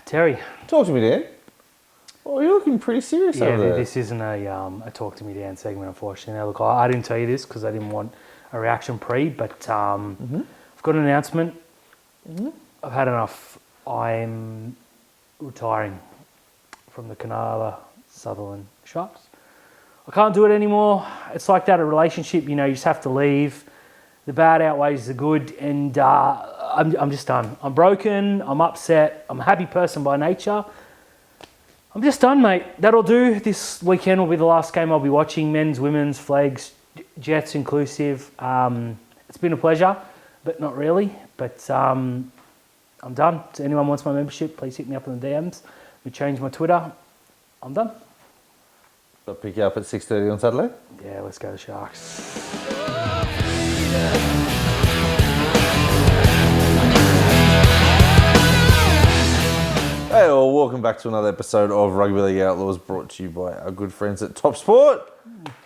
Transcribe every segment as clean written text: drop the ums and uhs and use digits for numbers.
Terry. Talk to me, Dan. Oh, you're looking pretty serious over there. This isn't a Talk to Me Dan segment, unfortunately. Now, look, I didn't tell you this because I didn't want a reaction but I've got an announcement. I've had enough. I'm retiring from the Cronulla Sharks. I can't do it anymore. It's like that, a relationship, you just have to leave. The bad outweighs the good, and I'm just done. I'm broken, I'm upset, I'm a happy person by nature. I'm just done, mate. That'll do. This weekend will be the last game I'll be watching, men's, women's, flags, Jets inclusive. It's been a pleasure, but not really. But I'm done. If anyone wants my membership, please hit me up in the DMs. We change my Twitter. I'm done. I'll pick you up at 6:30 on Saturday? Yeah, let's go to Sharks. Hey all, welcome back to another episode of Rugby League Outlaws, brought to you by our good friends at Top Sport.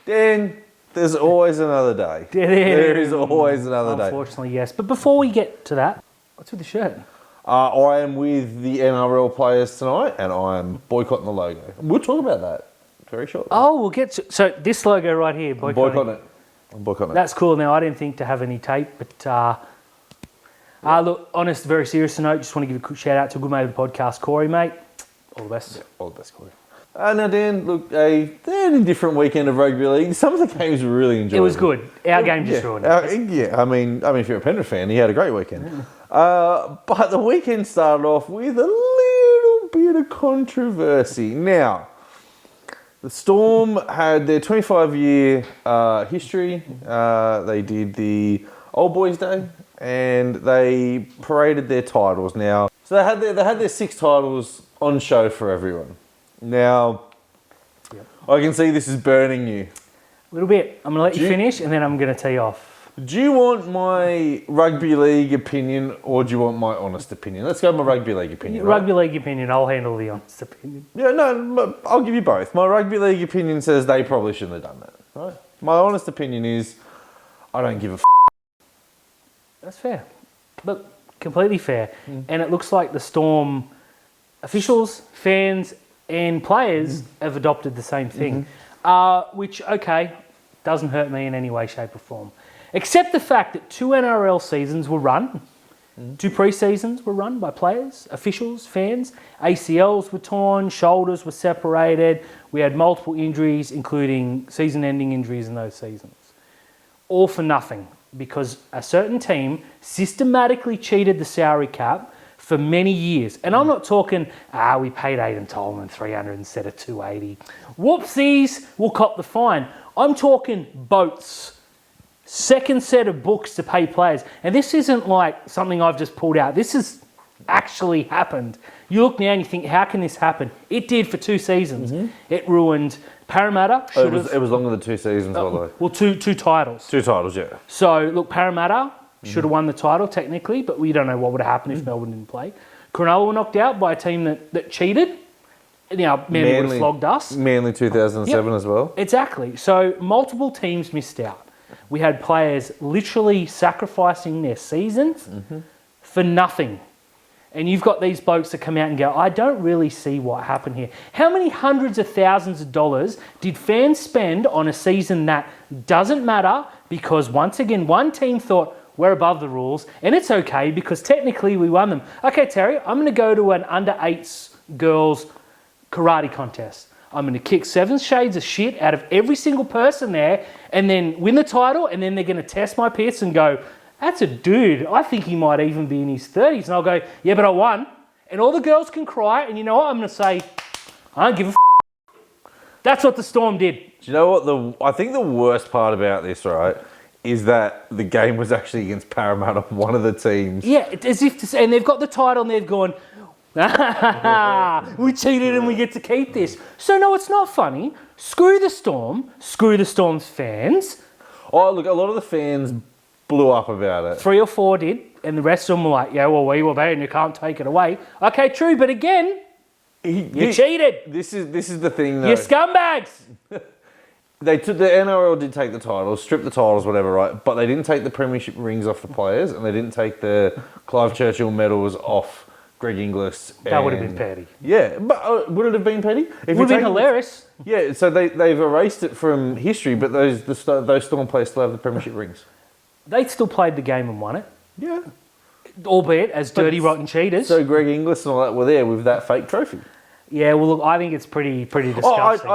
Dan, there's always another day. There is always another day. Unfortunately, yes. But before we get to that, what's with the shirt? I am with the NRL players tonight, and I am boycotting the logo. We'll talk about that very shortly. Oh, we'll get to... So this logo right here, boycotting it. I'm boycotting it. That's cool. Now, I didn't think to have any tape, but... look, honest, very serious note, just want to give a quick shout out to a good mate of the podcast, Corey, mate. All the best. Yeah, all the best, Corey. Now, Dan, look, a different weekend of rugby league. Some of the games were really enjoyable. It was good. Our game just ruined it. I mean, if you're a Penrith fan, he had a great weekend. But the weekend started off with a little bit of controversy. Now, the Storm had their 25-year history. They did the Old Boys Day, and they paraded their titles. Now, so they had their 6 titles on show for everyone. Now, I can see this is burning you. A little bit. I'm going to let you finish, and then I'm going to tee off. Do you want my rugby league opinion, or do you want my honest opinion? Let's go with my rugby league opinion. Rugby league opinion, I'll handle the honest opinion. Yeah, no, I'll give you both. My rugby league opinion says they probably shouldn't have done that. Right? My honest opinion is I don't give a That's fair. Look, completely fair. And it looks like the Storm officials, fans, and players have adopted the same thing. Which, okay, doesn't hurt me in any way, shape or form. Except the fact that 2 NRL seasons were run, 2 pre-seasons were run by players, officials, fans. ACLs were torn, shoulders were separated. We had multiple injuries, including season-ending injuries in those seasons. All for nothing, because a certain team systematically cheated the salary cap for many years. And I'm not talking, we paid Aidan Tolman $300 instead of $280. Whoopsies, we'll cop the fine. I'm talking boats. Second set of books to pay players. And this isn't like something I've just pulled out. This has actually happened. You look now and you think, how can this happen? It did for 2 seasons. It ruined Parramatta. It was longer than 2 seasons, by the way. Well, two titles. 2 titles, yeah. So, look, Parramatta should have won the title technically, but we don't know what would have happened if Melbourne didn't play. Cronulla were knocked out by a team that cheated. Now, Manly would have flogged us. Manly 2007 as well. Exactly. So, multiple teams missed out. We had players literally sacrificing their seasons for nothing. And you've got these blokes that come out and go, I don't really see what happened here. How many hundreds of thousands of dollars did fans spend on a season that doesn't matter because, once again, one team thought, we're above the rules, and it's okay because technically we won them. Okay, Terry, I'm going to go to an under-8s girls karate contest. I'm going to kick 7 shades of shit out of every single person there and then win the title, and then they're going to test my piss and go, that's a dude. I think he might even be in his 30s. And I'll go, yeah, but I won. And all the girls can cry, and you know what? I'm going to say, I don't give a That's what the Storm did. Do you know what I think the worst part about this, right, is that the game was actually against Parramatta, one of the teams. Yeah, as if to say, and they've got the title and they've gone, we cheated and we get to keep this. So no, it's not funny. Screw the Storm. Screw the Storm's fans. Oh, look, a lot of the fans blew up about it. 3 or 4 did, and the rest of them were like, yeah, well, we were there and you can't take it away. Okay, true, but again, you cheated. This is the thing, though. You scumbags. The NRL did take the titles, stripped the titles, whatever, right? But they didn't take the premiership rings off the players, and they didn't take the Clive Churchill medals off Greg Inglis. That would have been petty. Yeah, but would it have been petty? It would have been hilarious. Yeah, so they've erased it from history, but those Storm players still have the premiership rings. They still played the game and won it, Yeah. albeit as dirty, rotten cheaters. So Greg Inglis and all that were there with that fake trophy. Yeah, well, look, I think it's pretty disgusting.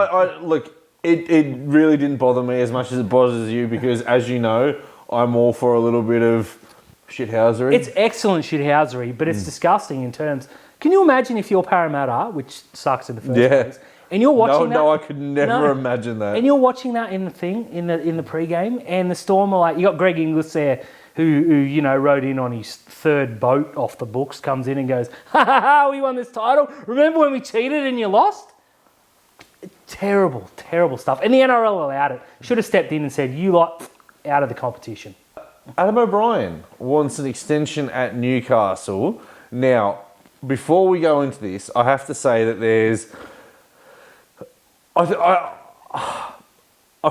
Look, it really didn't bother me as much as it bothers you because, as you know, I'm all for a little bit of shithousery. It's excellent shithousery, but it's disgusting in terms... Can you imagine if you're Parramatta, which sucks in the first place, and you're watching that... No, I could never imagine that. And you're watching that in the pre-game, and the Storm are like... You got Greg Inglis there, who rode in on his third boat off the books, comes in and goes, ha ha ha, we won this title. Remember when we cheated and you lost? Terrible, terrible stuff. And the NRL allowed it. Should have stepped in and said, you lot out of the competition. Adam O'Brien wants an extension at Newcastle. Now, before we go into this, I have to say that there's... I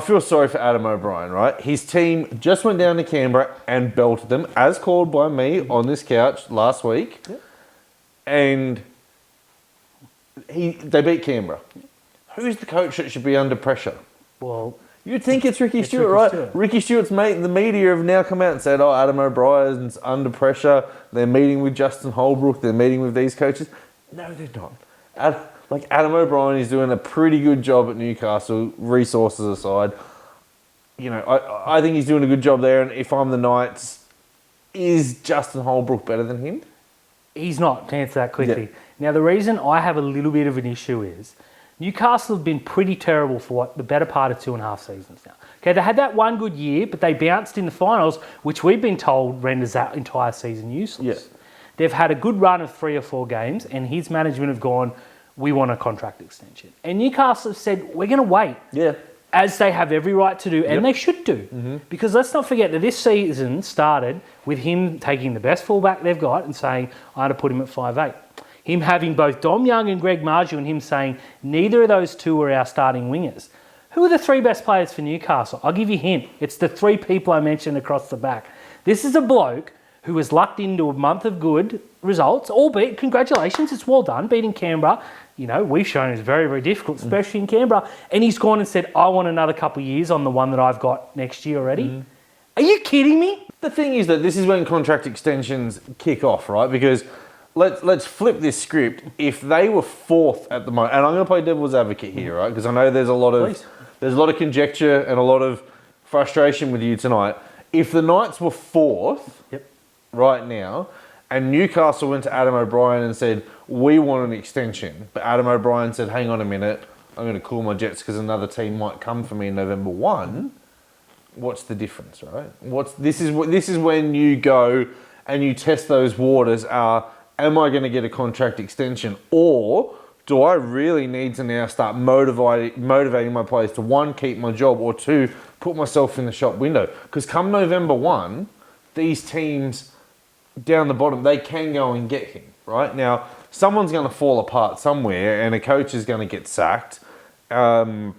feel sorry for Adam O'Brien, right? His team just went down to Canberra and belted them, as called by me on this couch last week. Yep. And they beat Canberra. Who's the coach that should be under pressure? Well... You'd think it's Ricky Stewart, right? Ricky Stewart's mate, the media have now come out and said, oh, Adam O'Brien's under pressure. They're meeting with Justin Holbrook. They're meeting with these coaches. No, they're not. Adam O'Brien is doing a pretty good job at Newcastle, resources aside. I think he's doing a good job there. And if I'm the Knights, is Justin Holbrook better than him? He's not, to answer that quickly. Yeah. Now, the reason I have a little bit of an issue is Newcastle have been pretty terrible for the better part of 2.5 seasons now. Okay, they had that one good year, but they bounced in the finals, which we've been told renders that entire season useless. Yeah. They've had a good run of 3 or 4 games, and his management have gone, we want a contract extension. And Newcastle have said, we're going to wait. Yeah. As they have every right to do, and they should do. Mm-hmm. Because let's not forget that this season started with him taking the best fullback they've got and saying, I'm going to put him at 5'8". Him having both Dom Young and Greg Marju and him saying, neither of those two are our starting wingers. Who are the 3 best players for Newcastle? I'll give you a hint. It's the 3 people I mentioned across the back. This is a bloke who was lucked into a month of good results, albeit, congratulations, it's well done, beating Canberra. We've shown it's very, very difficult, especially in Canberra. And he's gone and said, I want another couple of years on the one that I've got next year already. Are you kidding me? The thing is that this is when contract extensions kick off, right? Because let's flip this script. If they were 4th at the moment, and I'm going to play devil's advocate here, right? Because I know there's a lot of conjecture and a lot of frustration with you tonight. If the Knights were 4th right now, and Newcastle went to Adam O'Brien and said, we want an extension, but Adam O'Brien said, hang on a minute, I'm going to cool my jets because another team might come for me in November 1. What's the difference, right? This is when you go and you test those waters. Am I going to get a contract extension, or do I really need to now start motivating my players to 1, keep my job, or 2, put myself in the shop window? Because come November 1, these teams down the bottom, they can go and get him, right? Now, someone's going to fall apart somewhere and a coach is going to get sacked. Brad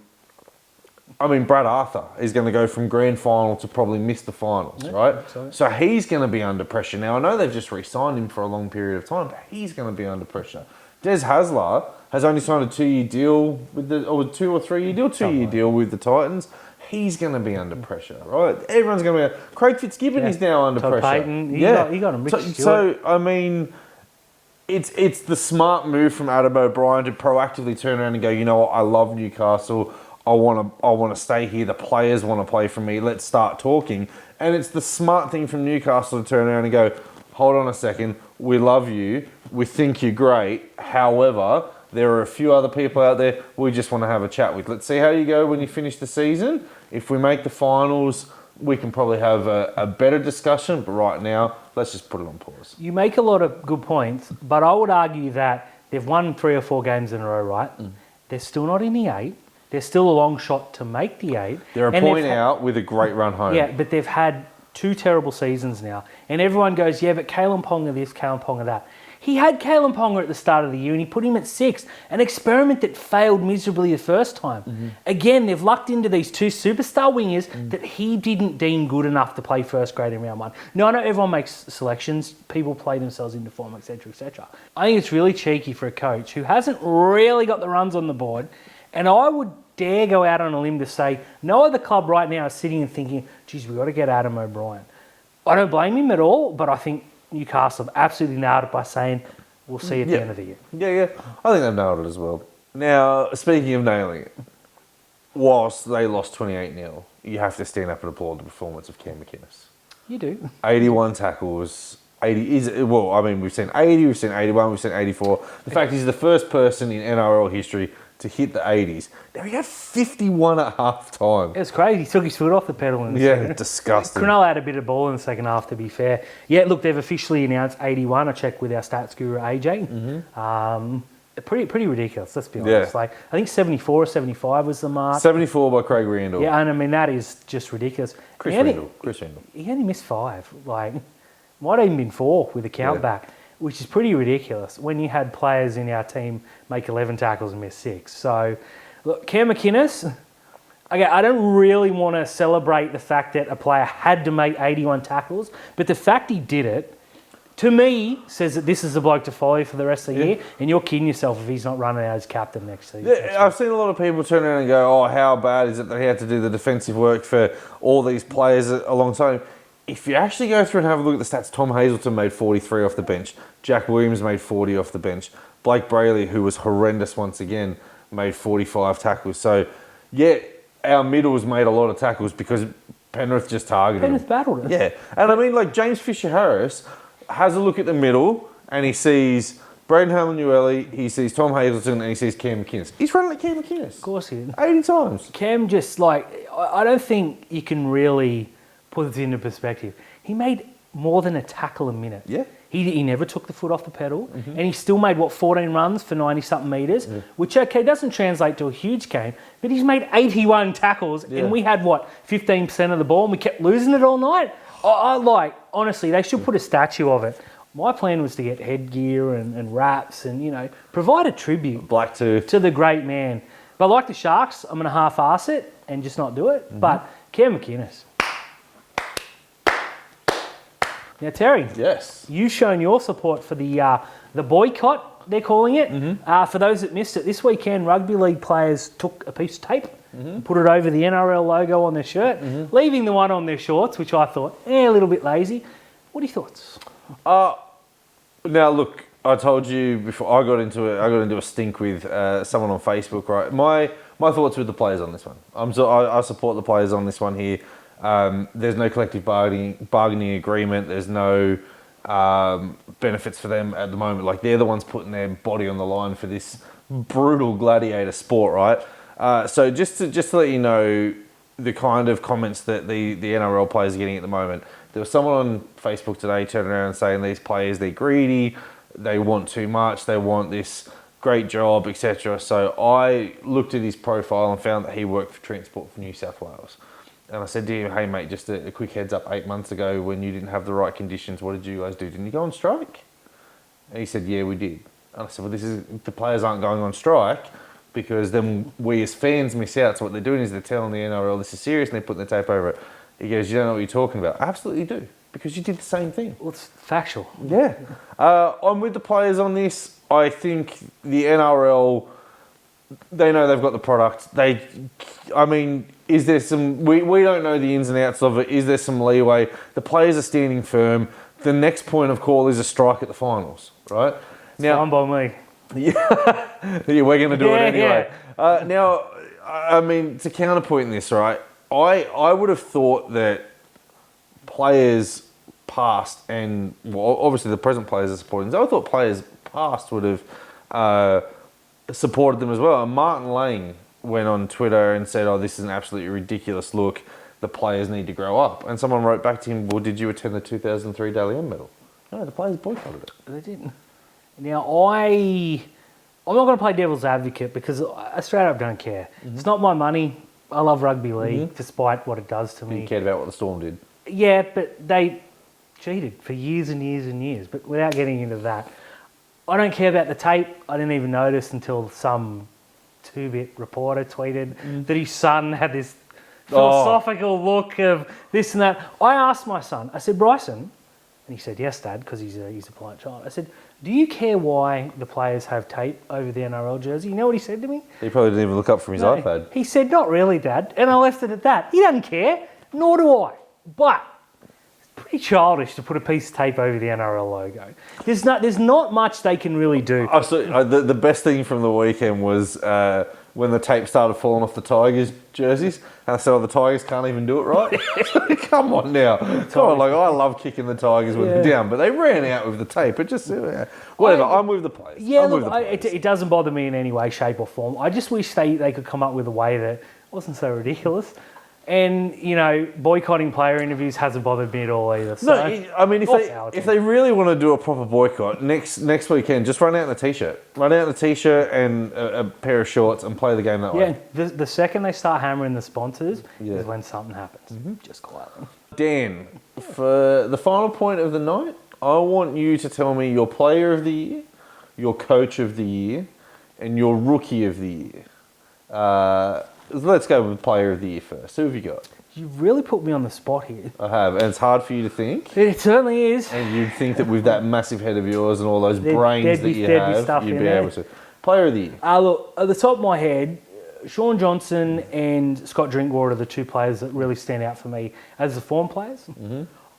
Arthur is going to go from grand final to probably miss the finals, right? So he's going to be under pressure. Now, I know they've just re-signed him for a long period of time, but he's going to be under pressure. Des Hasler has only signed a 2-year deal with 2 or 3-year deal, 2-year deal with the Titans. He's going to be under pressure, right? Everyone's going to be... Craig Fitzgibbon is now under pressure. Payton, he got him. It's the smart move from Adam O'Brien to proactively turn around and go, you know what, I love Newcastle. I want to stay here. The players want to play for me. Let's start talking. And it's the smart thing from Newcastle to turn around and go, hold on a second. We love you. We think you're great. However, there are a few other people out there we just want to have a chat with. Let's see how you go when you finish the season. If we make the finals, we can probably have a better discussion. But right now, let's just put it on pause. You make a lot of good points, but I would argue that they've won 3 or 4 games in a row, right? They're still not in the 8. They're still a long shot to make the 8. They're a point out with a great run home. Yeah, but they've had 2 terrible seasons now. And everyone goes, yeah, but Kalen Ponga this, Kalen Ponga that. He had Kalen Ponga at the start of the year and he put him at 6. An experiment that failed miserably the first time. Again, they've lucked into these 2 superstar wingers that he didn't deem good enough to play first grade in round 1. Now, I know everyone makes selections. People play themselves into form, etc., etc. I think it's really cheeky for a coach who hasn't really got the runs on the board. And I would dare go out on a limb to say no other club right now is sitting and thinking, geez, we've got to get Adam O'Brien. I don't blame him at all, but I think Newcastle have absolutely nailed it by saying we'll see at the end of the year. Yeah. I think they've nailed it as well. Now, speaking of nailing it, whilst they lost 28-0, you have to stand up and applaud the performance of Cam McInnes. You do. 81 tackles. 80 is well. I mean, we've seen 80, we've seen 81, we've seen 84. The fact he's the first person in NRL history to hit the 80s. Now, he had 51 at half time. It was crazy. He took his foot off the pedal. Disgusting. Cronulla had a bit of ball in the second half, to be fair. Yeah, look, they've officially announced 81. I checked with our stats guru, AJ. Pretty ridiculous, let's be honest. Yeah. Like, I think 74 or 75 was the mark. 74 by Craig Randall. Yeah, and I mean, that is just ridiculous. Chris Randall. He only missed 5. Like, might have even been 4 with the count back, which is pretty ridiculous when you had players in our team make 11 tackles and miss 6. So, look, Cam McInnes, okay, I don't really want to celebrate the fact that a player had to make 81 tackles, but the fact he did it, to me, says that this is the bloke to follow for the rest of the year, and you're kidding yourself if he's not running out as captain next season. Yeah, I've seen a lot of people turn around and go, oh, how bad is it that he had to do the defensive work for all these players alongside him? If you actually go through and have a look at the stats, Tom Hazelton made 43 off the bench. Jack Williams made 40 off the bench. Blake Brayley, who was horrendous once again, made 45 tackles. So, yeah, our middles made a lot of tackles because Penrith just targeted Penrith battled it. Yeah. And I mean, like, James Fisher-Harris has a look at the middle and he sees Braden Hamlin-Uele, he sees Tom Hazelton, and he sees Cam McInnes. He's running at Cam McInnes. Of course he did. 80 times. Cam just, like, I don't think you can really put this into perspective. He made more than a tackle a minute. Yeah. He never took the foot off the pedal, and he still made, 14 runs for 90-something metres, which, okay, doesn't translate to a huge game, but he's made 81 tackles, and we had, 15% of the ball, and we kept losing it all night? Honestly, they should put a statue of it. My plan was to get headgear and wraps and, provide a tribute Blacktooth to the great man. But like the Sharks, I'm going to half-arse it and just not do it. But Cam McInnes. Now, Terry. Yes. You've shown your support for the boycott, they're calling it. For those that missed it, this weekend, rugby league players took a piece of tape and put it over the NRL logo on their shirt, leaving the one on their shorts, which I thought, a little bit lazy. What are your thoughts? Now, look, I told you before I got into a stink with someone on Facebook, right? My thoughts with the players on this one. I support the players on this one here. There's no collective bargaining agreement. There's no benefits for them at the moment. Like, they're the ones putting their body on the line for this brutal gladiator sport, right? So just to let you know the kind of comments that the NRL players are getting at the moment. There was someone on Facebook today turning around and saying these players, they're greedy, they want too much, they want this great job, etc. So I looked at his profile and found that he worked for Transport for New South Wales. And I said to him, hey mate, just a quick heads up, 8 months ago when you didn't have the right conditions, what did you guys do? Didn't you go on strike? And he said, yeah, we did. And I said, well, the players aren't going on strike because then we as fans miss out. So what they're doing is they're telling the NRL this is serious and they're putting the tape over it. He goes, you don't know what you're talking about. I absolutely do, because you did the same thing. Well, it's factual. Yeah. I'm with the players on this. I think the NRL, they know they've got the product. Is there some... We don't know the ins and outs of it. Is there some leeway? The players are standing firm. The next point of call is a strike at the finals, right? Now, fine by me. Yeah, we're going to do it anyway. Yeah. Now, I mean, to counterpoint this, right, I would have thought that players past and, well, obviously the present players are supporting them. I thought players past would have supported them as well. And Martin Lang went on Twitter and said, oh, this is an absolutely ridiculous look. The players need to grow up. And someone wrote back to him, well, did you attend the 2003 Dally M medal? No, the players boycotted it. They didn't. Now, I'm not going to play devil's advocate because I straight up don't care. It's not my money. I love rugby league, despite what it does to me. You cared about what the Storm did. Yeah, but they cheated for years and years and years. But without getting into that, I don't care about the tape. I didn't even notice until some two-bit reporter tweeted that his son had this philosophical look of this and that. I asked my son, I said, Bryson, and he said, yes, Dad, because he's a polite child. I said, do you care why the players have tape over the NRL jersey? You know what he said to me? He probably didn't even look up from his iPad. He said, not really, Dad. And I left it at that. He doesn't care, nor do I. But it's pretty childish to put a piece of tape over the NRL logo. There's not much they can really do. The best thing from the weekend was when the tape started falling off the Tigers jerseys. And I said, the Tigers can't even do it right. Come on now. Come on, I love kicking the Tigers with them down, but they ran out with the tape. It just, whatever, I'm with the players. Yeah, look, it doesn't bother me in any way, shape or form. I just wish they could come up with a way that wasn't so ridiculous. And, boycotting player interviews hasn't bothered me at all either. So, no, I mean, if they really want to do a proper boycott, next weekend, just run out in a T-shirt. Run out in a T-shirt and a pair of shorts and play the game that way. Yeah, the second they start hammering the sponsors is when something happens. Just quietly. Dan, for the final point of the night, I want you to tell me your player of the year, your coach of the year, and your rookie of the year. Let's go with player of the year first. Who have you got? You really put me on the spot here. I have, and it's hard for you to think. It certainly is. And you'd think that with that massive head of yours and all those brains that you have, you'd be able to. Player of the year. Look, at the top of my head, Sean Johnson and Scott Drinkwater are the two players that really stand out for me as the form players.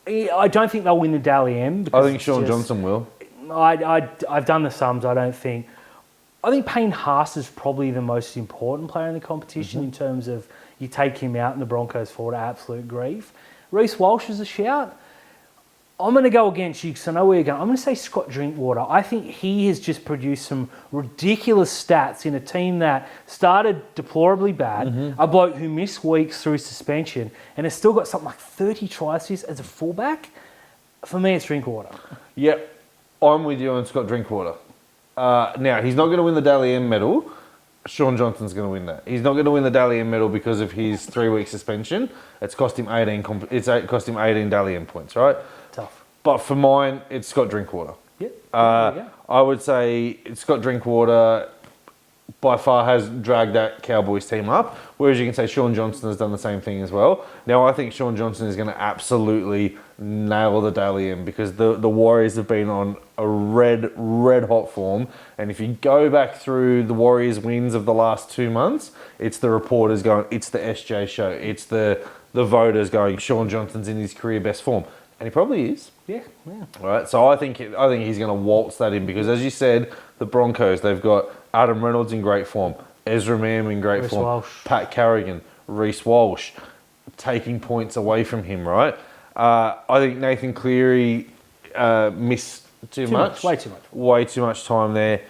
I don't think they'll win the Dally M. I think Sean Johnson will. I've done the sums. I think Payne Haas is probably the most important player in the competition in terms of you take him out and the Broncos fall to absolute grief. Reece Walsh is a shout. I'm going to go against you because I know where you're going. I'm going to say Scott Drinkwater. I think he has just produced some ridiculous stats in a team that started deplorably bad, a bloke who missed weeks through suspension and has still got something like 30 try assists as a fullback. For me, it's Drinkwater. Yep, I'm with you on Scott Drinkwater. Now, he's not going to win the Dally M medal. Sean Johnson's going to win that. He's not going to win the Dally M medal because of his 3-week suspension. It's cost him 18 Dally M points, right? Tough. But for mine, it's Scott Drinkwater. Yep. I would say Scott Drinkwater by far has dragged that Cowboys team up, whereas you can say Sean Johnson has done the same thing as well. Now, I think Sean Johnson is going to absolutely nail the Dally M because the Warriors have been on a red hot form, and if you go back through the Warriors wins of the last 2 months, it's the reporters going, it's the SJ show, it's the voters going, Sean Johnson's in his career best form, and he probably is. Yeah. All right, so I think he's going to waltz that in because, as you said, the Broncos, they've got Adam Reynolds in great form, Ezra Mam in great form, Walsh. Pat Carrigan, Reece Walsh, taking points away from him, right? I think Nathan Cleary missed too much. Way too much time there.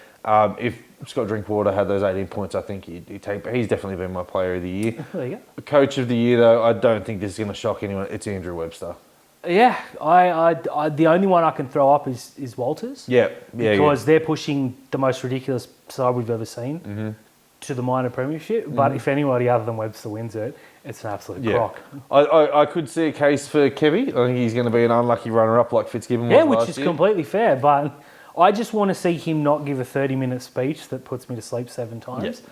If Scott Drinkwater had those 18 points, I think he'd take. He's definitely been my player of the year. There you go. Coach of the year, though, I don't think this is going to shock anyone. It's Andrew Webster. Yeah, I the only one I can throw up is Walters. Yeah. Because they're pushing the most ridiculous side we've ever seen to the minor premiership. But if anybody other than Webster wins it, it's an absolute crock. I could see a case for Kevy. I think he's going to be an unlucky runner-up like Fitzgibbon was last year. Which is completely fair. But I just want to see him not give a 30-minute speech that puts me to sleep 7 times.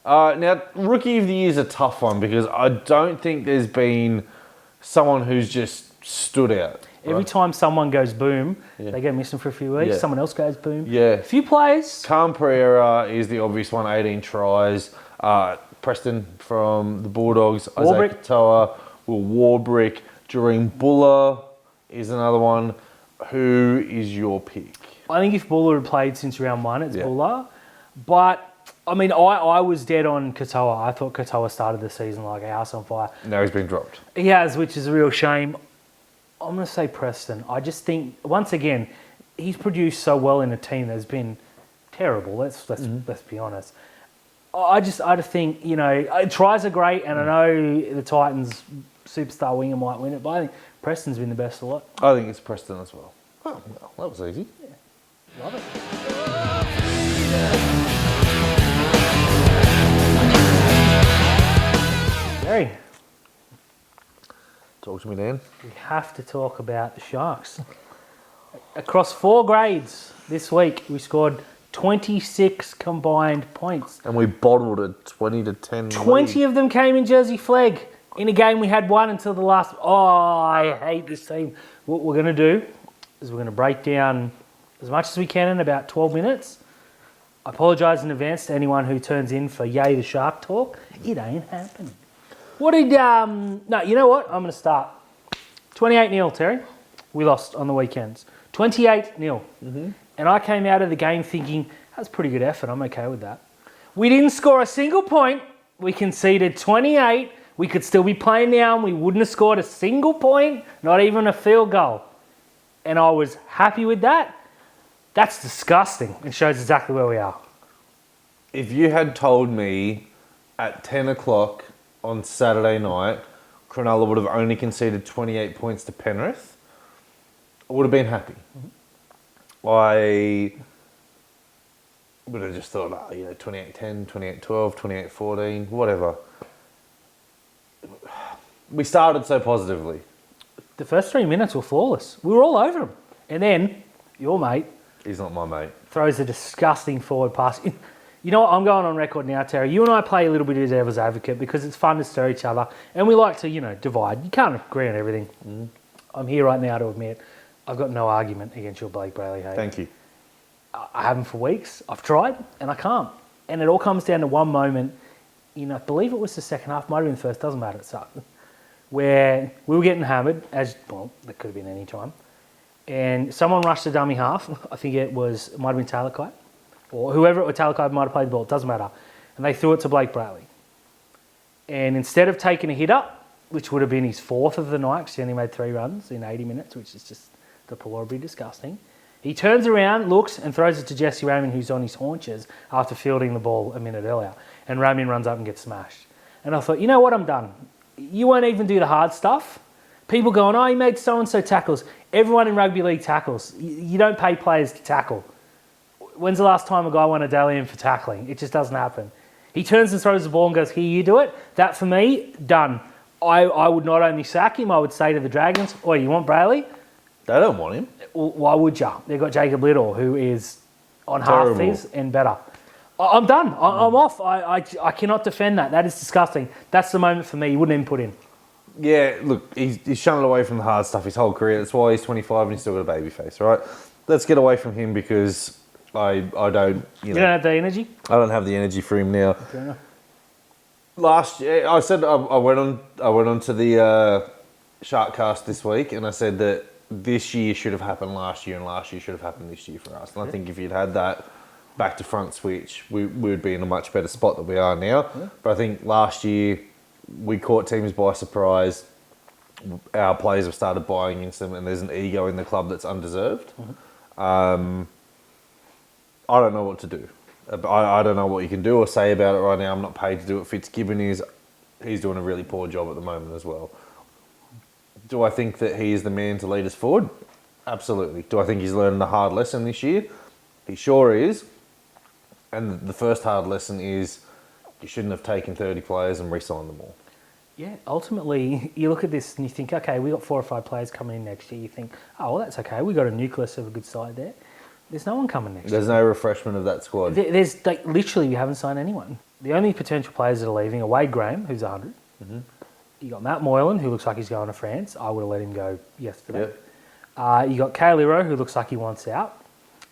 Yeah. Now, Rookie of the Year is a tough one because I don't think there's been someone who's just stood out. Every time someone goes boom, they get missing for a few weeks. Yeah. Someone else goes boom. Yeah. A few players. Khan Pereira is the obvious one, 18 tries. Preston from the Bulldogs. Warbrick. Isaac Katoa, Will Warbrick. Jareen Buller is another one. Who is your pick? I think if Buller had played since round 1, it's Buller. But I mean, I was dead on Katoa. I thought Katoa started the season like a house on fire. Now he's been dropped. He has, which is a real shame. I'm going to say Preston. I just think, once again, he's produced so well in a team that's been terrible. Let's be honest. I just think, tries are great, and I know the Titans' superstar winger might win it, but I think Preston's been the best of lot. I think it's Preston as well. Oh, well, that was easy. Yeah. Love it. Gary. Talk to me, Dan. We have to talk about the Sharks. Across 4 grades, this week we scored 26 combined points. And we bottled a 20-10 20 lead. of them came in Jersey Flegg. In a game we had one until the last. Oh, I hate this team. What we're going to do is we're going to break down as much as we can in about 12 minutes. I apologise in advance to anyone who turns in for Yay the Shark talk. It ain't happening. What did... No, you know what? I'm going to start. 28-0, Terry. We lost on the weekends. 28-0. Mm-hmm. And I came out of the game thinking, that's a pretty good effort. I'm okay with that. We didn't score a single point. We conceded 28. We could still be playing now and we wouldn't have scored a single point, not even a field goal. And I was happy with that. That's disgusting. It shows exactly where we are. If you had told me at 10 o'clock on Saturday night, Cronulla would have only conceded 28 points to Penrith, I would have been happy. Mm-hmm. I would have just thought, 28-10, 28-12, 28-14, whatever. We started so positively. The first 3 minutes were flawless. We were all over them. And then your mate... He's not my mate. Throws a disgusting forward pass. You know what? I'm going on record now, Terry. You and I play a little bit of devil's advocate because it's fun to stir each other. And we like to, divide. You can't agree on everything. Mm. I'm here right now to admit I've got no argument against your Blake Brayley hate. Thank you. I haven't for weeks. I've tried and I can't. And it all comes down to one moment in, I believe it was the second half, might have been the first, doesn't matter, it sucked, where we were getting hammered, that could have been any time. And someone rushed the dummy half. I think it might have been Talakai. Or whoever, or Talakai might have played the ball. It doesn't matter. And they threw it to Blake Brayley. And instead of taking a hit up, which would have been his fourth of the night, because he only made 3 runs in 80 minutes, which is just deplorably disgusting, he turns around, looks, and throws it to Jesse Raymond, who's on his haunches after fielding the ball a minute earlier. And Raymond runs up and gets smashed. And I thought, you know what, I'm done. You won't even do the hard stuff. People going, he made so-and-so tackles. Everyone in rugby league tackles. You don't pay players to tackle. When's the last time a guy won a Dalian for tackling? It just doesn't happen. He turns and throws the ball and goes, here, you do it. That, for me, done. I would not only sack him, I would say to the Dragons, you want Brayley? They don't want him. Well, why would you? They've got Jacob Liddell, who is on Terrible. half his and better. I'm done. I'm off. I cannot defend that. That is disgusting. That's the moment for me. You wouldn't even put in. Yeah, look, he's shunned away from the hard stuff his whole career. That's why he's 25 and he's still got a baby face, right? Let's get away from him because I don't... You don't have the energy? I don't have the energy for him now. Fair enough. Last year, I said I went on to the Shark Cast this week and I said that this year should have happened last year and last year should have happened this year for us. And I think if you'd had that back to front switch, we would be in a much better spot than we are now. Yeah. But I think last year we caught teams by surprise. Our players have started buying into them and there's an ego in the club that's undeserved. Mm-hmm. I don't know what to do. I don't know what you can do or say about it right now. I'm not paid to do it. Fitzgibbon he's doing a really poor job at the moment as well. Do I think that he is the man to lead us forward? Absolutely. Do I think he's learned a hard lesson this year? He sure is. And the first hard lesson is you shouldn't have taken 30 players and re-signed them all. Yeah, ultimately, you look at this and you think, okay, we got 4 or 5 players coming in next year. You think, that's okay. We got a nucleus of a good side there. There's no one coming next year. There's no refreshment of that squad. There's literally, we haven't signed anyone. The only potential players that are leaving are Wade Graham, who's 100. Mm-hmm. You got Matt Moylan, who looks like he's going to France. I would have let him go yesterday. Yep. You got Kailiro, who looks like he wants out.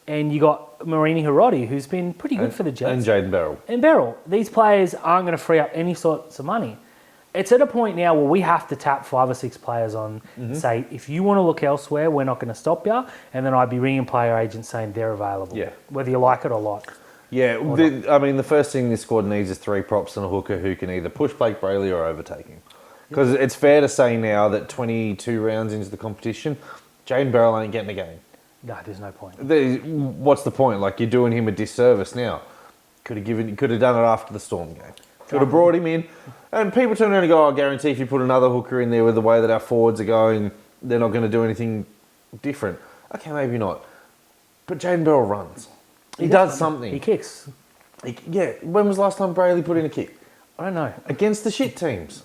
And you got Marini Hiroti, who's been pretty good for the Jets. And Jaden Beryl. And Beryl. These players aren't going to free up any sorts of money. It's at a point now where we have to tap 5 or 6 players on and say, if you want to look elsewhere, we're not going to stop you. And then I'd be ringing player agents saying they're available. Yeah. Whether you like it or not. Yeah, the first thing this squad needs is 3 props and a hooker who can either push Blake Brayley or overtake him. Because it's fair to say now that 22 rounds into the competition, Jaden Beryl ain't getting a game. No, there's no point. What's the point? Like, you're doing him a disservice now. Could have done it after the Storm game. Could have brought him in. And people turn around and go, I guarantee if you put another hooker in there with the way that our forwards are going, they're not going to do anything different. Okay, maybe not. But Jaden Beryl runs. He does something. He kicks. When was the last time Brayley put in a kick? I don't know. Against the shit teams.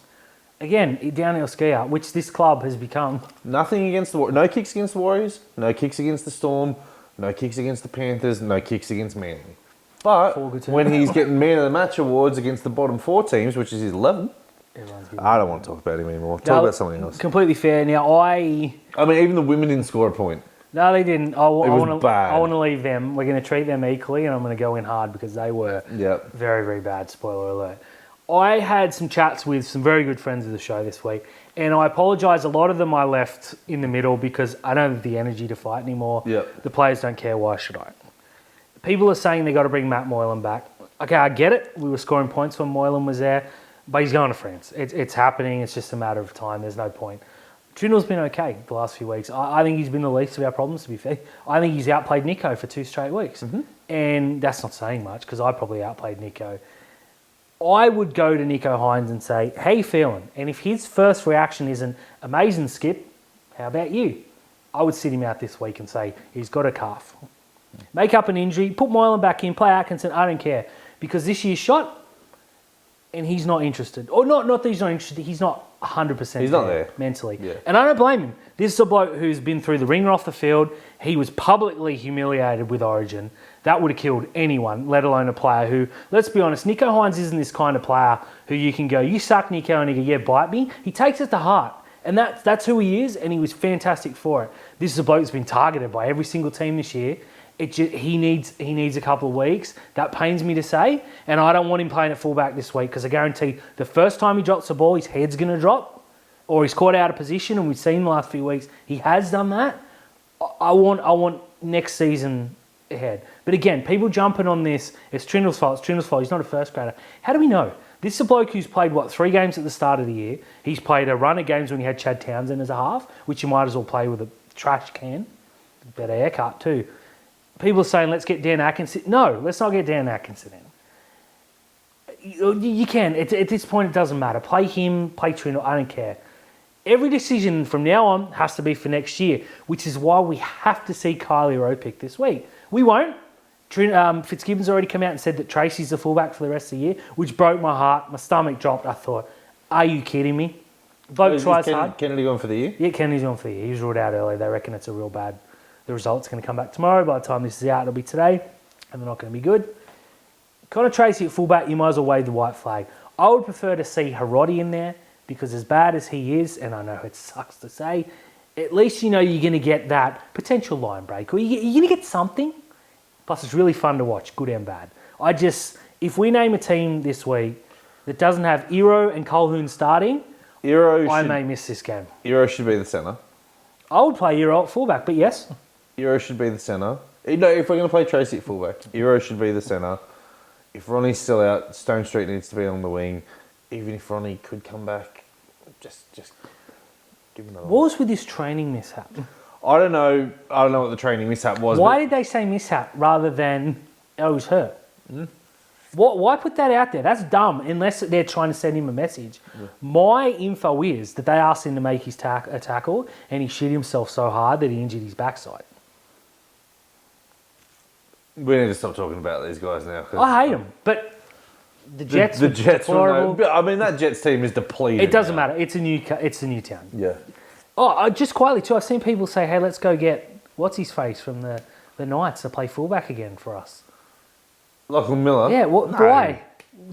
Again, downhill skier, which this club has become. Nothing against the Warriors. No kicks against the Warriors. No kicks against the Storm. No kicks against the Panthers, no kicks against Manly. But 4 good teams. when he's getting man of the match awards against the bottom 4 teams, which is his level, Everyone's giving I don't want to talk about him anymore. Talk about something else. Completely fair. Now, I mean, even the women didn't score a point. No, they didn't. I want bad. to leave them. We're going to treat them equally, and I'm going to go in hard because they were very, very bad. Spoiler alert. I had some chats with some very good friends of the show this week, and I apologise. A lot of them I left in the middle because I don't have the energy to fight anymore. Yep. The players don't care. Why should I? People are saying they got to bring Matt Moylan back. Okay, I get it. We were scoring points when Moylan was there, but he's going to France. It's happening. It's just a matter of time. There's no point. Trindle's been okay the last few weeks. I think he's been the least of our problems, to be fair. I think he's outplayed Nico for 2 straight weeks. Mm-hmm. And that's not saying much because I probably outplayed Nico. I would go to Nico Hines and say, how you feeling? And if his first reaction isn't amazing, Skip, how about you? I would sit him out this week and say, he's got a calf. Make up an injury, put Moylan back in, play Atkinson, I don't care. Because this year's shot, and he's not interested. Or not that he's not interested, he's not 100% He's not there. mentally. Yeah. And I don't blame him. This is a bloke who's been through the ringer off the field. He was publicly humiliated with Origin. That would have killed anyone, let alone a player who, let's be honest, Nico Hines isn't this kind of player who you can go, you suck, Nico, and he go, yeah, bite me. He takes it to heart. And that's who he is, and he was fantastic for it. This is a bloke that's been targeted by every single team this year. He needs a couple of weeks. That pains me to say, and I don't want him playing at fullback this week because I guarantee the first time he drops the ball, his head's going to drop, or he's caught out of position, and we've seen the last few weeks he has done that. I want next season ahead. But again, people jumping on this, it's Trindle's fault. It's Trindle's fault. He's not a first grader. How do we know? This is a bloke who's played 3 games at the start of the year. He's played a run of games when he had Chad Townsend as a half, which you might as well play with a trash can. Better haircut too. People are saying, let's get Dan Atkinson. No, let's not get Dan Atkinson in. You can. At this point, it doesn't matter. Play him, play Trindle, I don't care. Every decision from now on has to be for next year, which is why we have to see Kylie Rowe pick this week. We won't. Fitzgibbon's already come out and said that Tracy's the fullback for the rest of the year, which broke my heart. My stomach dropped. I thought, are you kidding me? Vote tries hard. Kennedy gone for the year? Yeah, Kennedy's gone for the year. He was ruled out early. They reckon it's a real bad... The result's going to come back tomorrow. By the time this is out, it'll be today, and they're not going to be good. Connor Tracy at fullback, you might as well wave the white flag. I would prefer to see Harodi in there because as bad as he is, and I know it sucks to say, at least you know you're going to get that potential line break, or you're going to get something. Plus, it's really fun to watch, good and bad. If we name a team this week that doesn't have Iro and Colhoun starting, I may miss this game. Iro should be the centre. I would play Iro at fullback, but yes. Iro should be the centre. No, if we're going to play Tracy at fullback, Iro should be the centre. If Ronnie's still out, Stone Street needs to be on the wing. Even if Ronnie could come back, just give him another What was with this training mishap? I don't know what the training mishap was. Why did they say mishap rather than he was hurt? Why put that out there? That's dumb, unless they're trying to send him a message. Yeah. My info is that they asked him to make his a tackle and he shit himself so hard that he injured his backside. We need to stop talking about these guys now. I hate them, but the Jets the Jets were no, I mean, that Jets team is depleted. It doesn't matter. It's a new town. Yeah. Oh, just quietly too, I've seen people say, hey, let's go get, what's-his-face from the Knights to play fullback again for us. Lachlan Miller? Yeah, why?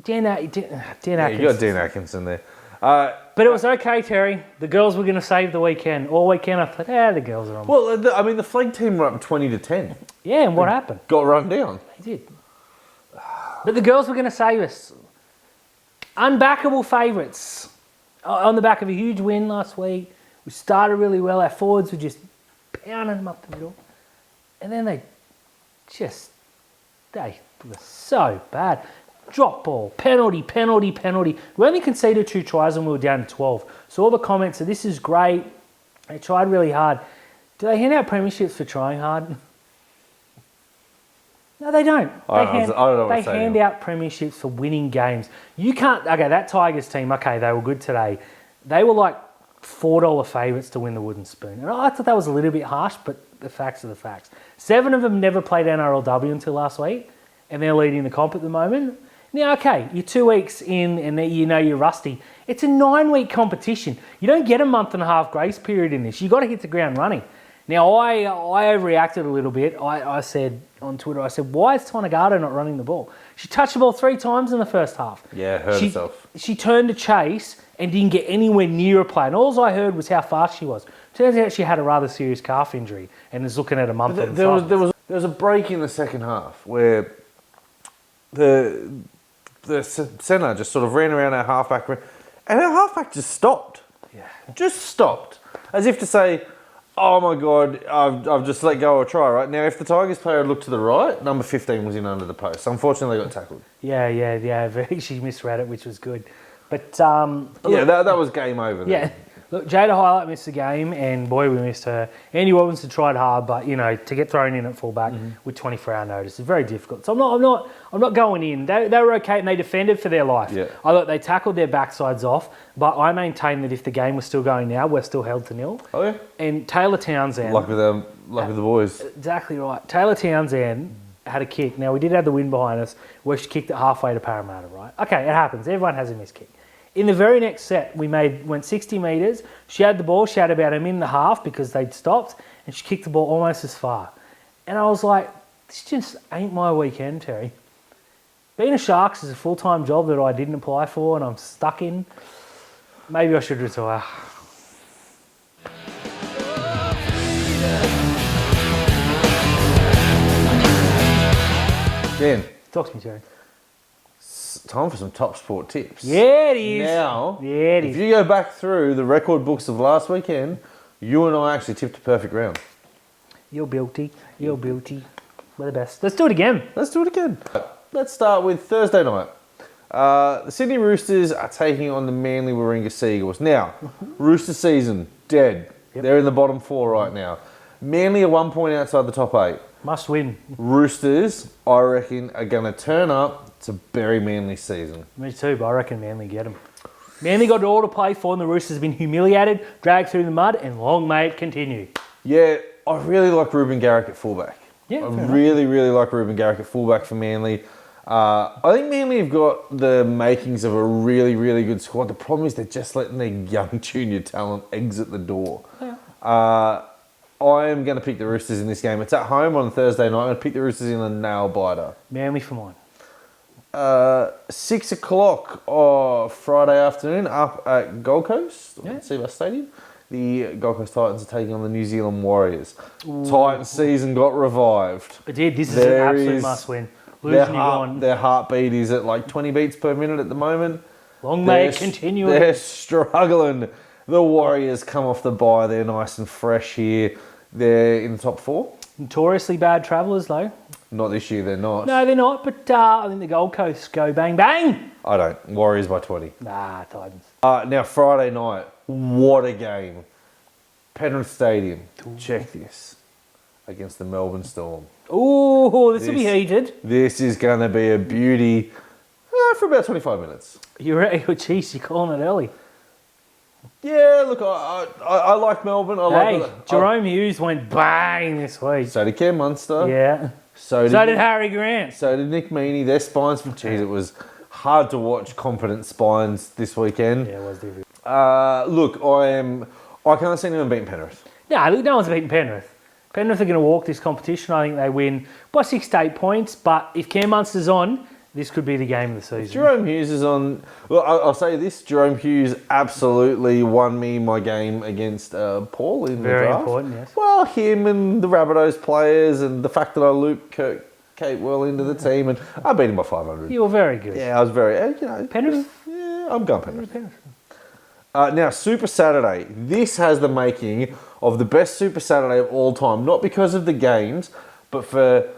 Dan Atkinson. Yeah, you got Dan Atkinson there. But it was okay, Terry. The girls were going to save the weekend. All weekend I thought, the girls are on. Well, the flag team were up 20-10. Yeah, and what happened? Got run down. They did. But the girls were going to save us. Unbackable favourites. On the back of a huge win last week. We started really well. Our forwards were just pounding them up the middle. And then they were so bad. Drop ball, penalty. We only conceded 2 tries and we were down to 12. So all the comments are, this is great. They tried really hard. Do they hand out premierships for trying hard? No, they don't. I don't know they hand out premierships for winning games. You can't... Okay, that Tigers team, they were good today. They were like $4 favourites to win the Wooden Spoon. And I thought that was a little bit harsh, but the facts are the facts. 7 of them never played NRLW until last week, and they're leading the comp at the moment. Now, you're 2 weeks in and you know you're rusty. It's a 9-week competition. You don't get a month and a half grace period in this. You've got to hit the ground running. Now, I overreacted a little bit. I said on Twitter, I said, why is Tonegata not running the ball? She touched the ball 3 times in the first half. Yeah, hurt herself. She turned to chase and didn't get anywhere near a play. And all I heard was how fast she was. Turns out she had a rather serious calf injury and is looking at a month on There was a break in the second half where the centre just sort of ran around our halfback, and our halfback just stopped. Yeah. Just stopped. As if to say, oh my God, I've just let go of a try, right? Now, if the Tigers player had looked to the right, number 15 was in under the post. Unfortunately, they got tackled. Yeah. She misread it, which was good. But that was game over. Yeah. Look, Jada Highlight missed the game, and boy, we missed her. Andy Robinson tried hard, but to get thrown in at fullback with 24-hour notice is very difficult. So I'm not going in. They were okay, and they defended for their life. Yeah. I thought they tackled their backsides off, but I maintain that if the game was still going now, we're still held to 0. Oh yeah. And Taylor Townsend, Luck with the boys. exactly right. Taylor Townsend had a kick. Now we did have the wind behind us, where she kicked it halfway to Parramatta. Right? Okay, it happens. Everyone has a missed kick. In the very next set, went 60 metres. She had the ball. She had about a minute and a half because they'd stopped, and she kicked the ball almost as far. And I was like, this just ain't my weekend, Terry. Being a Sharks is a full-time job that I didn't apply for and I'm stuck in. Maybe I should retire. Dan, Talk to me, Terry. time for some top sport tips. Yeah, it is. Now, yeah, it if is. you go back through the record books of last weekend, you and I actually tipped a perfect round. You're guilty. You're guilty. We're the best. Let's do it again. Let's do it again. Let's start with Thursday night. The Sydney Roosters are taking on the Manly Warringah Seagulls. Now, Rooster season, dead. Yep. They're in the bottom 4 right now. Manly are 1 point outside the top 8. Must win. Roosters, I reckon, are going to turn up to bury Manly's season. Me too, but I reckon Manly get them. Manly got it all to play for, and the Roosters have been humiliated, dragged through the mud, and long may it continue. Yeah, I really like Ruben Garrick at fullback. Yeah, I really like Ruben Garrick at fullback for Manly. I think Manly have got the makings of a really, really good squad. The problem is they're just letting their young junior talent exit the door. Yeah. I am going to pick the Roosters in this game. It's at home on Thursday night. I'm going to pick the Roosters in a nail-biter. Manly for mine. 6 o'clock Friday afternoon up at Gold Coast, Seabus Stadium. The Gold Coast Titans are taking on the New Zealand Warriors. Titans season got revived. It did. This is an absolute must-win. Their heartbeat is at like 20 beats per minute at the moment. Long may it continue. They're struggling. The Warriors come off the bye. They're nice and fresh here. They're in the top 4. Notoriously bad travellers, though. Not this year, they're not. No, they're not, but I think the Gold Coast go bang, bang. I don't. Warriors by 20. Nah, Titans. Now, Friday night, what a game. Penrith Stadium, check this, against the Melbourne Storm. Ooh, this will be heated. This is going to be a beauty for about 25 minutes. You're calling it early. Yeah, look, I like Melbourne. Jerome Hughes went bang this week. So did Cam Munster. Yeah. So did Harry Grant. So did Nick Meaney. Their spines, geez, it was hard to watch competent spines this weekend. Yeah, it was difficult. Look, I can't see anyone beating Penrith. No one's beating Penrith. Penrith are going to walk this competition. I think they win by 6 to 8 points. But if Cam Munster's on, this could be the game of the season. Jerome Hughes is on. Well, I'll say this: Jerome Hughes absolutely won me my game against Paul in the draft. Very important, yes. Well, him and the Rabbitohs players, and the fact that I looped Kurt Capewell into the team, and I beat him by 500. You were very good. Yeah, I was very. Penrith. Yeah, I'm going Penrith. Now, Super Saturday. This has the making of the best Super Saturday of all time. Not because of the games, but for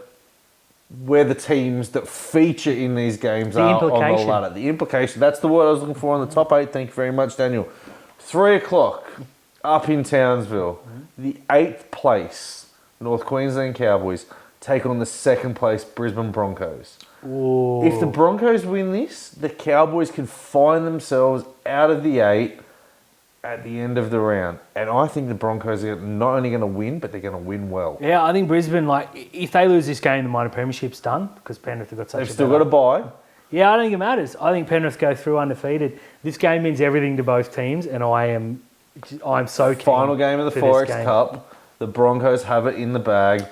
where the teams that feature in these games are on the ladder. The implication. That's the word I was looking for on the top 8. Thank you very much, Daniel. 3 o'clock up in Townsville. The 8th place North Queensland Cowboys take on the 2nd place Brisbane Broncos. Ooh. If the Broncos win this, the Cowboys can find themselves out of the 8 at the end of the round. And I think the Broncos are not only going to win, but they're going to win well. Yeah, I think Brisbane, if they lose this game, the minor premiership's done because Penrith have got such They've still got a bye. Yeah, I don't think it matters. I think Penrith go through undefeated. This game means everything to both teams, and I'm so keen. Final game of the Forest Cup. The Broncos have it in the bag,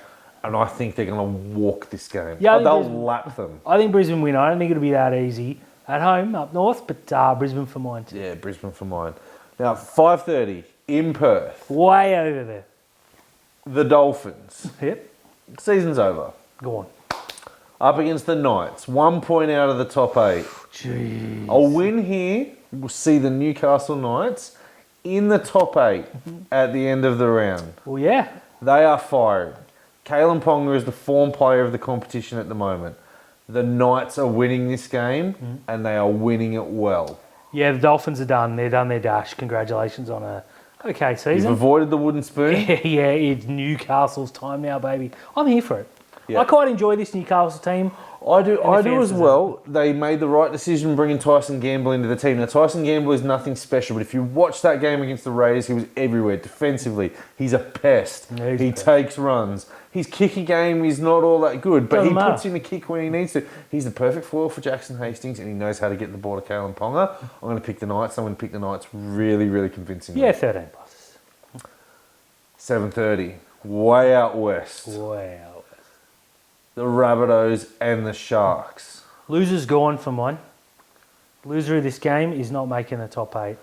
and I think they're going to walk this game. Yeah, They'll lap them. I think Brisbane win. I don't think it'll be that easy at home up north, but Brisbane for mine too. Yeah, Brisbane for mine. Now, 5:30 in Perth. Way over there. The Dolphins. Yep. Season's over. Go on. Up against the Knights. 1 point out of the top 8. Jeez. A win here will see the Newcastle Knights in the top 8 at the end of the round. Well, yeah. They are firing. Kalen Ponga is the form player of the competition at the moment. The Knights are winning this game, and they are winning it well. Yeah, the Dolphins are done. They're done their dash. Congratulations on a okay You've season. avoided the wooden spoon. Yeah, it's Newcastle's time now, baby. I'm here for it. Yeah. I quite enjoy this Newcastle team. I do fans as well. They made the right decision bringing Tyson Gamble into the team. Now, Tyson Gamble is nothing special, but if you watch that game against the Raiders, he was everywhere defensively. He's a pest. Yeah, he takes runs. His kicky game is not all that good, but Doesn't he matter. puts in a kick when he needs to. He's the perfect foil for Jackson Hastings, and he knows how to get the ball to Kalen Ponga. I'm going to pick the Knights. I'm going to pick the Knights really, really convincingly. Yeah, 13 plus. 7:30, way out west. Wow. The Rabbitohs and the Sharks. Loser's gone for mine. Loser of this game is not making the top 8.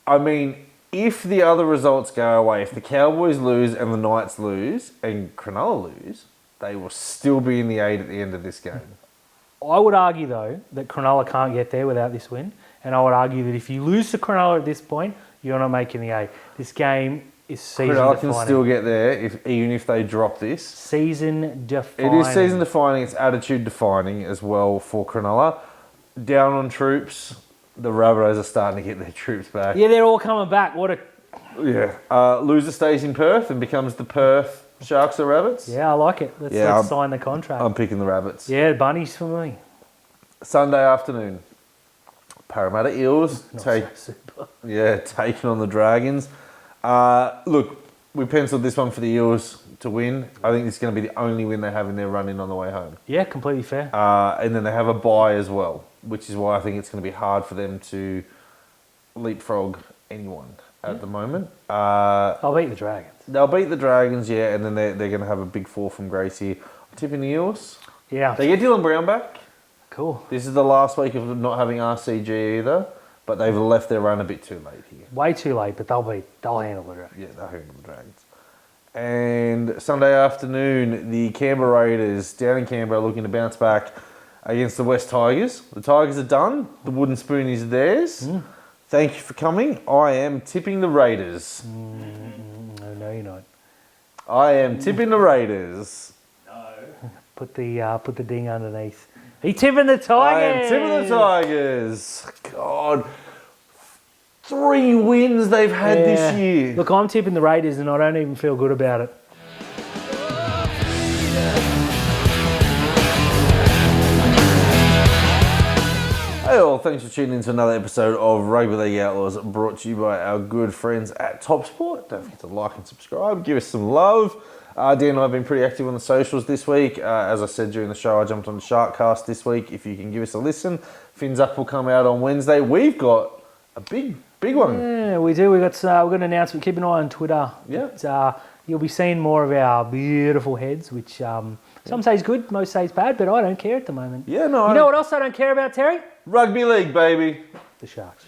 I mean, if the other results go away, if the Cowboys lose and the Knights lose and Cronulla lose, they will still be in the 8 at the end of this game. I would argue, though, that Cronulla can't get there without this win. And I would argue that if you lose to Cronulla at this point, you're not making the 8. This game is season Cronulla defining. can still get there even if they drop this. Season defining. It is season defining. It's attitude defining as well for Cronulla. Down on troops, the Rabbitohs are starting to get their troops back. Yeah, they're all coming back. What a... Yeah. Loser stays in Perth and becomes the Perth Sharks or Rabbits. Yeah, I like it. Let's sign the contract. I'm picking the Rabbits. Yeah, bunnies for me. Sunday afternoon. Parramatta Eels So super. taking on the Dragons. Look, we penciled this one for the Eels to win. I think this is going to be the only win they have in their run-in on the way home. Yeah, completely fair. And then they have a bye as well, which is why I think it's going to be hard for them to leapfrog anyone at the moment. I'll beat the Dragons. They'll beat the Dragons, yeah, and then they're going to have a big fall from grace here. I'm tipping the Eels. Yeah. They get Dylan Brown back. Cool. This is the last week of not having RCG either, but they've left their run a bit too late here. Way too late, but they'll handle the Dragons. Yeah, they'll handle the Dragons. And Sunday afternoon, the Canberra Raiders down in Canberra looking to bounce back against the West Tigers. The Tigers are done. The wooden spoon is theirs. Thank you for coming. I am tipping the Raiders. No, you're not. I am tipping the Raiders. Put the ding underneath. He tipping the I Tigers. am tipping the Tigers. God. 3 wins they've had this year. Look, I'm tipping the Raiders and I don't even feel good about it. Hey all, thanks for tuning in to another episode of Rugby League Outlaws brought to you by our good friends at Top Sport. Don't forget to like and subscribe, give us some love. Dan and I have been pretty active on the socials this week. As I said during the show, I jumped on the Sharkcast this week. If you can give us a listen, Fins Up will come out on Wednesday. We've got a big one. Yeah, we do. We've got an announcement. Keep an eye on Twitter. Yeah. You'll be seeing more of our beautiful heads, which some say is good, most say is bad, but I don't care at the moment. Yeah, no. You know what else I don't care about, Terry? Rugby League, baby. The Sharks.